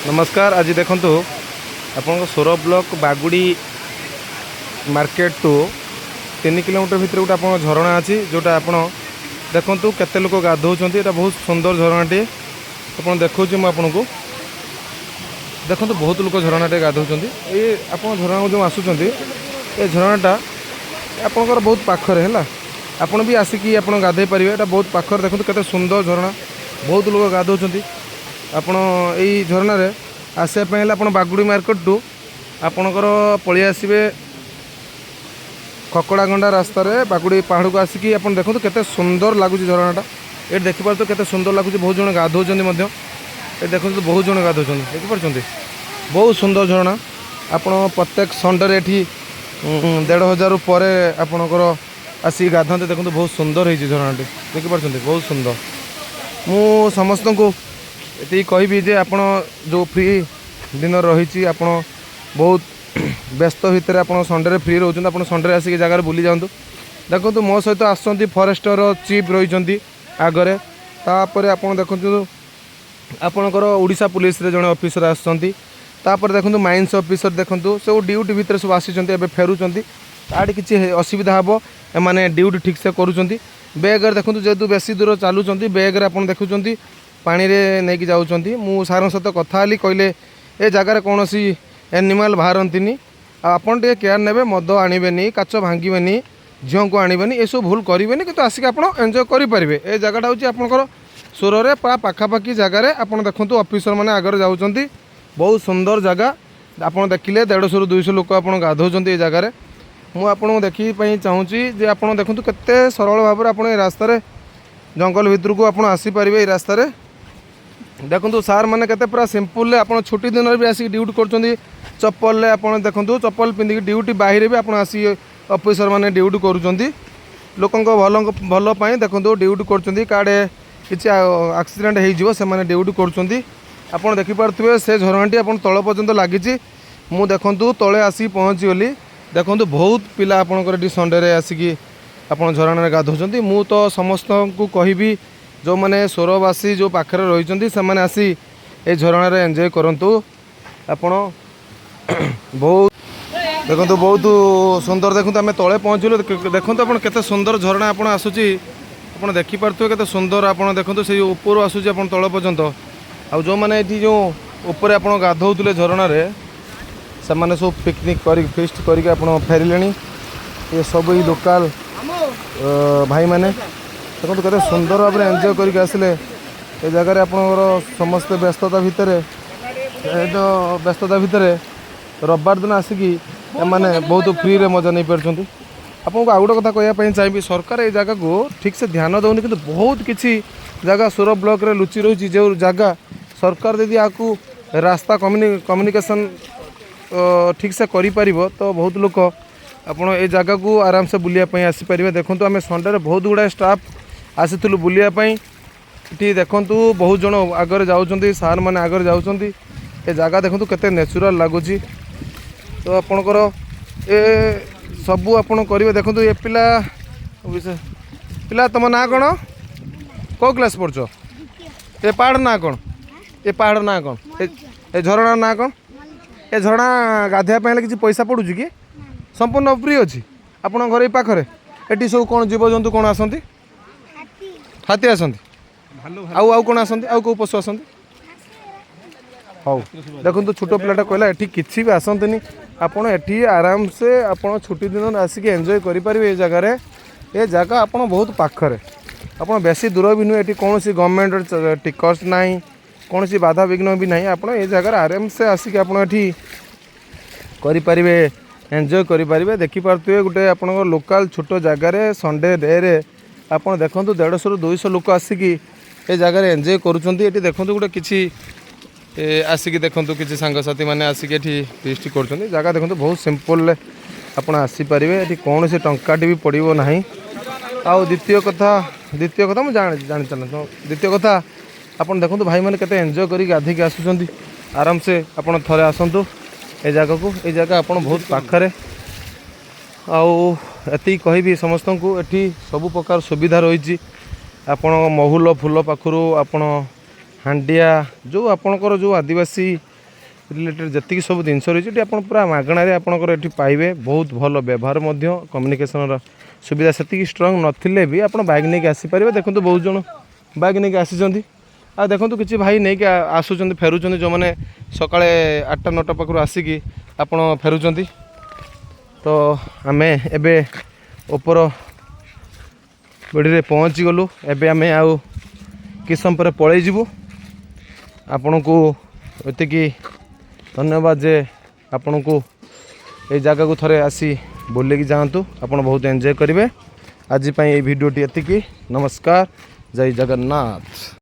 नमस्कार। आज देखूँ आपण सोर ब्लॉक बागुड़ी मार्केट टू 3 किलोमीटर भितर गोटे आप झरणा अच्छी जोटा आप देखूँ केते लोक गाधौंट। ये बहुत सुंदर झरणाटे आप देखा मुझे देखो बहुत लोग झरणाटे गाधौंट। ये आप झरणा जो आसुँच ये झरणाटा आपंकर बहुत पाखरे है आपड़ भी आसिकी आप गाधे पारे। यहाँ बहुत पाखर देखो केते सुंदर झरणा बहुत लोग गाधौंट। आपण यही झरना आसवाई आप बागुड़ी मार्केट टू आपणकर पलि आसवे खकड़ागंडा रास्तार बागुड़ी पहाड़ को आसिकी आप देखो केते सुंदर लगुच झरनाटा। ये देखिपार तो केते सुंदर लगुच। बहुत जन गाधौंट ये देखो बहुत जन गाधौंट देखिपार बहुत सुंदर झरना। आपण प्रत्येक संडे ये 1500 पर आपणकर आसिक गाधते देखो बहुत सुंदर हो झरनाटी देखिपार बहुत सुंदर। मु समस्त को ये कहबी जे आपण जो फ्री दिन रही आप बहुत व्यस्त भितर आप संडे फ्री रोच आप संडे आसिक जगार बुली जातु। देखो मो सहित आसुँच फॉरेस्टर चीफ रही आगरे तापर आप देखो आपणकर ओडिशा पुलिस रे जड़े ऑफिसर आसपर देखो माइंस ऑफिसर देखो सब ड्यूटी भितर सब आसी फेरुंट आड़े किसी असुविधा हम एम ड्यूटी ठीक से करुँच। बैगर देखो जेहेतु बेसी दूर चलुँच बैगर आप देखुं पानी रे नहीं कि जाऊँगी। मु सार सहित कथा कहले ए जगार कौन सी एनिमाल बाहरती आपन टे केयर ने मद आणवे काच भांगे झील को आणवे ये सब भूल करेंगे कि आसिक आप एंजॉय करेंगे। ए जगटा हूँ आपंकर सोर में पाखापाखि जगार आप देखो ऑफिसर मैंने आगे जाऊँच बहुत सुंदर जगह आप देखिले 150 200 लोक आप गाधौंट ये जगार। मुझे देखी चाहूँगी जे आप देखो केते सरल भाव आप रास्तार जंगल भितर को आप आसीपारे। ये रास्तार देखो सार मैंने केते पूरा सिंपल आप छुट्टी दिन भी आसिक ड्यूटी कर चप्पल आप देखो चप्पल पिंधिक ड्यूटी बाहर भी आप आसी ऑफिसर मैंने ड्यूटी करुँच लोक भल देखो ड्यूटी कर काड़े किसी एक्सीडेंट हो ड्यूटी कर आप देखिपे से झरणाटी आप तल पर्यंत लगी। मु देखूँ तले आसिक पहुँची गली देखो बहुत पिला आपंकर संडे आसिकी आप झरणा गाधौंट। मु तो समस्त को कहबी जो मैंने सोरवासी जो पाखे रही से मैंने आसी ये झरण एंजॉय करूँ। आपण बहुत देखो बहुत सुंदर देखो आम तले पहुँचलु देखो आप केते सुंदर झरणा आप आसूची आप देखिपे केते सुंदर आप देखो से ऊपर आसूची आप तल पर्यंत आ जो मैंने ये जो ऊपर आप गाधौले झरण से मैंने सब पिकनिक कर फिस्ट करके फेरिले। ये सब ही लोकल भाई मैंने देखो केते सुंदर भाव में एंजॉय करके आसिले ये जगार आप समस्त व्यस्तता भितर जो व्यस्तता भितर रविवार दिन आसिकी मैंने बहुत फ्री रे मजा नहीं पार्टी। आपको आउ गोटे कथा कहवाई चाहिए सरकार ये जगह को ठीक से ध्यान दौनी कि बहुत किसी जगह सोर ब्लॉक रे लुचि रही जो जगह सरकार यदि आपको रास्ता कम्युनिकेशन ठीक से करि तो बहुत लोग आप जगह को आराम से बुलायापी आसीपारे। देखो आम संडे बहुत गुड़ाए स्टाफ आसीलु बुलायापी ये देखु बहुत जन आगे जाऊँच सार मैंने आगे जाऊँच ये जगह देखो केते नेचुरल लगुच। तो आपणकर ए सबू आप करेंगे देखो ये पिला पिला तुम ना कौन कौ क्लास पढ़ ये पहाड़ ना कौन ये पहाड़ ना कौन ये झरणा ना कौन ये झरणा गाधेवाई किसी पैसा पड़ू कि संपूर्ण फ्री अच्छी आप घर पाखे ये सब कौन जीवजंतु कौन आसती हाथी आसती आउ कौन आसती आउ कौ पशु आसती हाँ देखो छोट पिलाटा कहला ये किसी भी आसती आपड़ ये आराम से आप छुट्टी दिन आसिक एंजॉय करेंगे। ये जगार ये जगह आप बहुत पाखरे आप बेसी दूर भी नुहे ये कौन सी गवर्नमेंट टिकट ना कौन सी बाधा विघ्न भी ना आप ये जगार आराम से आसिक करेंगे एंजॉय करेंगे। देखिपे गोटे आप लोकल छोट जगार संडे डे रे आप देखो 150 200 लोक आसिक ये जगार एंजॉय करुँच। ये देखो गोटे किसी आसिक देखो किसी सांगसाथी मैंने आसिक ये फिस्ट कर जगह देखो बहुत सिंपल आप आसीपारे ये कौन से टंकाटी भी पड़ो ना। आउ द्वितीय कथा मुझे जानी चलना द्वितीय कथा आप देखो भाई मैंने केते एंजॉय कर गाधिक आसुँच आराम से आप थे आसतु ये जगह को ये जगह आप बहुत पाखरे आउ एति कहबी समस्त को ये सब प्रकार सुविधा रही आपण महुल फूल पाखु आपण हांडिया जो आपणकर जो आदिवासी रिलेटेड जी सब जिन रही आप पूरा मागणारे आपंकर ये पाइबे बहुत भल व्यवहार कम्युनिकेशन सुविधा से स्ट्रंग नथिले भी आप बैग नहीं आसीपारे देखो बहुत जन बैग नहीं आसी आ देखो किसी भाई नहीं आसुँच फेरुंच जो मैंने सकाଳେ 8टा 9टा पाखु आसिकी आप फेरुंच तो आम एबे ऊपर बेड़ी पहुँची गलु एबे आम आउ कि समय पर पलि जीवु आपण को एतिकी धन्यवाद जे आपण को ये जगह को थरे आसी बुलिकी जातु आपण बहुत एंजॉय करेंगे आज ये भिडियोटी एतिकी नमस्कार जय जगन्नाथ।